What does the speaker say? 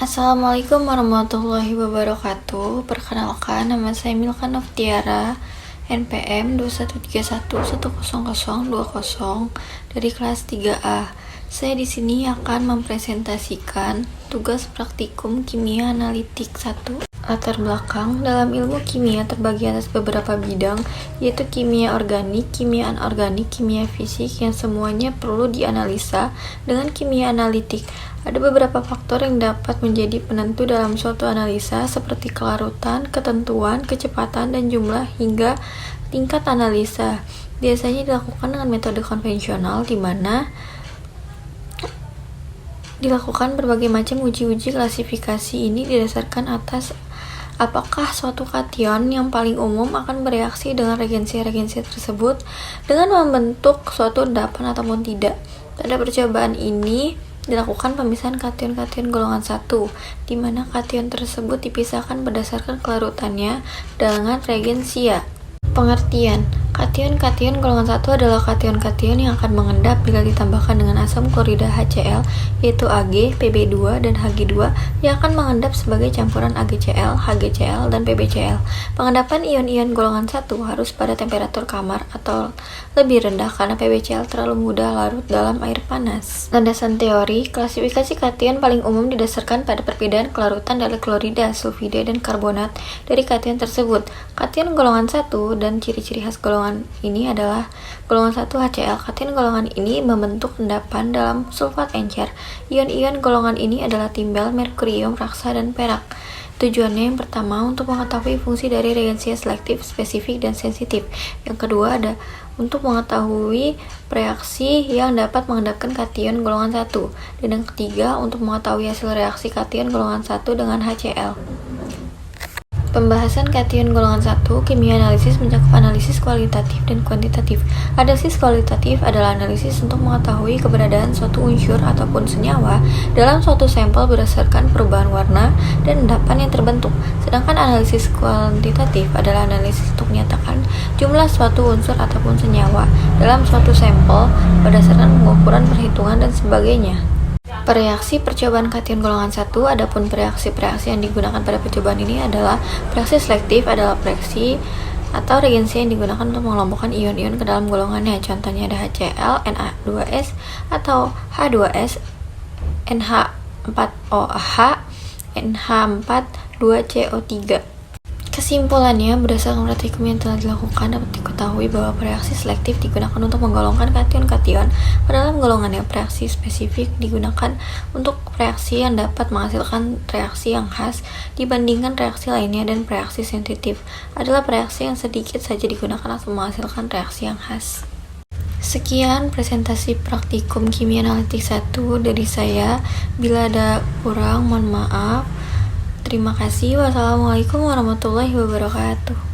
Assalamualaikum warahmatullahi wabarakatuh. Perkenalkan, nama saya Milka Noftiara, NPM 2131100020 dari kelas 3A. Saya di sini akan mempresentasikan tugas praktikum kimia analitik 1. Latar belakang, dalam ilmu kimia terbagi atas beberapa bidang, yaitu kimia organik, kimia anorganik, kimia fisik, yang semuanya perlu dianalisa dengan kimia analitik. Ada beberapa faktor yang dapat menjadi penentu dalam suatu analisa, seperti kelarutan, ketentuan, kecepatan, dan jumlah hingga tingkat analisa. Biasanya dilakukan dengan metode konvensional, di mana dilakukan berbagai macam uji-uji. Klasifikasi ini didasarkan atas apakah suatu kation yang paling umum akan bereaksi dengan reagensi-reagensi tersebut dengan membentuk suatu endapan ataupun tidak. Pada percobaan ini dilakukan pemisahan kation-kation golongan 1, di mana kation tersebut dipisahkan berdasarkan kelarutannya dengan reagensia. Pengertian: kation-kation golongan 1 adalah kation-kation yang akan mengendap bila ditambahkan dengan asam klorida HCl, yaitu Ag, Pb2, dan Hg2, yang akan mengendap sebagai campuran AgCl, HgCl, dan PbCl. Pengendapan ion-ion golongan 1 harus pada temperatur kamar atau lebih rendah karena PbCl terlalu mudah larut dalam air panas. Landasan teori: klasifikasi kation paling umum didasarkan pada perbedaan kelarutan dari klorida, sulfida, dan karbonat dari kation tersebut. Kation golongan 1 dan ciri-ciri khas golongan ini adalah golongan 1 HCl. Kation golongan ini membentuk endapan dalam sulfat encer. Ion-ion golongan ini adalah timbal, merkurium, raksa, dan perak. Tujuannya yang pertama untuk mengetahui fungsi dari reagensi selektif, spesifik, dan sensitif. Yang kedua ada untuk mengetahui reaksi yang dapat mengendapkan kation golongan 1. Dan yang ketiga untuk mengetahui hasil reaksi kation golongan 1 dengan HCl. Pembahasan kation golongan 1, kimia analisis mencakup analisis kualitatif dan kuantitatif. Analisis kualitatif adalah analisis untuk mengetahui keberadaan suatu unsur ataupun senyawa dalam suatu sampel berdasarkan perubahan warna dan endapan yang terbentuk. Sedangkan analisis kuantitatif adalah analisis untuk menyatakan jumlah suatu unsur ataupun senyawa dalam suatu sampel berdasarkan pengukuran, perhitungan, dan sebagainya. Reaksi percobaan kation golongan 1. Adapun reaksi-reaksi yang digunakan pada percobaan ini adalah reaksi selektif, adalah reaksi atau reagensi yang digunakan untuk mengelompokkan ion-ion ke dalam golongannya. Contohnya ada HCl, Na2S, atau H2S, NH4OH, NH4,2CO3. Kesimpulannya, berdasarkan praktikum yang telah dilakukan, dapat diketahui bahwa reaksi selektif digunakan untuk menggolongkan kation-kation ke dalam golongannya. Reaksi spesifik digunakan untuk reaksi yang dapat menghasilkan reaksi yang khas dibandingkan reaksi lainnya, dan reaksi sensitif adalah reaksi yang sedikit saja digunakan untuk menghasilkan reaksi yang khas. Sekian presentasi praktikum kimia analitik 1 dari saya. Bila ada kurang, mohon maaf. Terima kasih. Wassalamualaikum warahmatullahi wabarakatuh.